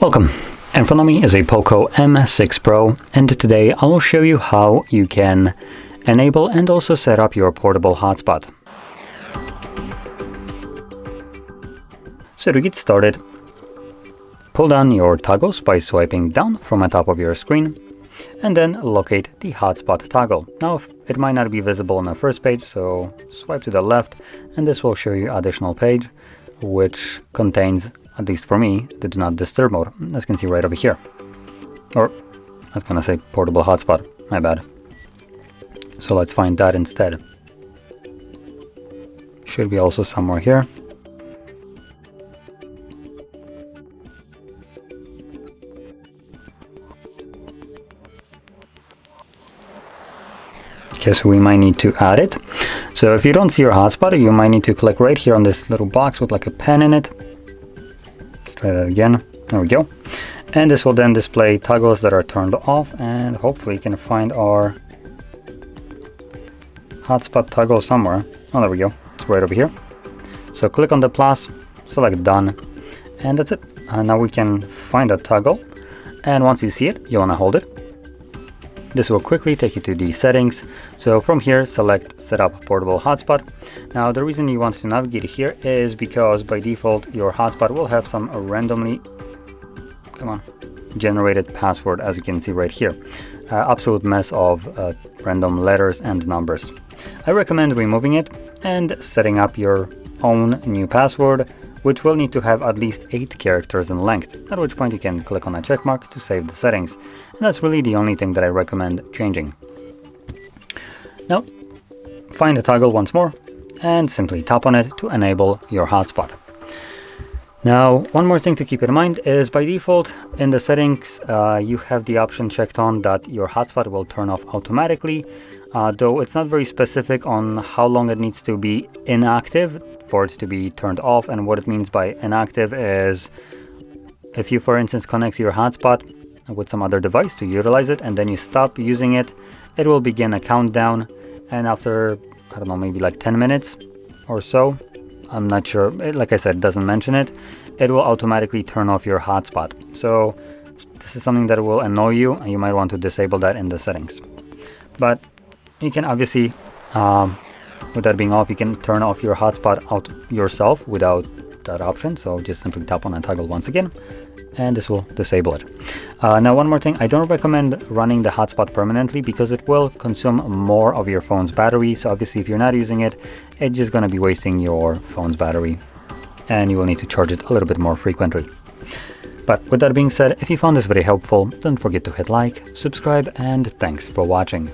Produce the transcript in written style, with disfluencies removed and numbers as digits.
Welcome. In front of me is a Poco M6 Pro, and today I will show you how you can enable and also set up your portable hotspot. So to get started, pull down your toggles by swiping down from the top of your screen, and then locate the hotspot toggle. Now it might not be visible on the first page, so swipe to the left, and this will show you additional page, which contains, at least for me, the do not disturb mode, as you can see right over here. Or, I was gonna say portable hotspot, my bad. So let's find that instead. Should be also somewhere here. Okay, so we might need to add it. So if you don't see your hotspot, you might need to click right here on this little box with like a pen in it. Let's try that again. There we go. And this will then display toggles that are turned off, and hopefully you can find our hotspot toggle somewhere. Oh, there we go. It's right over here. So click on the plus, select done, and that's it. Now we can find that toggle, and once you see it, you want to hold it. This will quickly take you to the settings. So from here, select set up portable hotspot. Now the reason you want to navigate here is because by default your hotspot will have some randomly generated password, as you can see right here. Absolute mess of random letters and numbers. I recommend removing it and setting up your own new password, which will need to have at least 8 characters in length, at which point you can click on a check mark to save the settings. And that's really the only thing that I recommend changing. Now, find the toggle once more and simply tap on it to enable your hotspot. Now, one more thing to keep in mind is by default in the settings, you have the option checked on that your hotspot will turn off automatically, though it's not very specific on how long it needs to be inactive for it to be turned off. And what it means by inactive is if you, for instance, connect your hotspot with some other device to utilize it and then you stop using it, it will begin a countdown, and after, I don't know, maybe like 10 minutes or so, I'm not sure, like I said, it doesn't mention it, it will automatically turn off your hotspot. So this is something that will annoy you, and you might want to disable that in the settings. But you can obviously, with that being off, you can turn off your hotspot out yourself without that option. So just simply tap on a toggle once again, and this will disable it. Now, one more thing, I don't recommend running the hotspot permanently because it will consume more of your phone's battery. So obviously if you're not using it, it's just going to be wasting your phone's battery, and you will need to charge it a little bit more frequently. But with that being said, if you found this very helpful, don't forget to hit like, subscribe, and thanks for watching.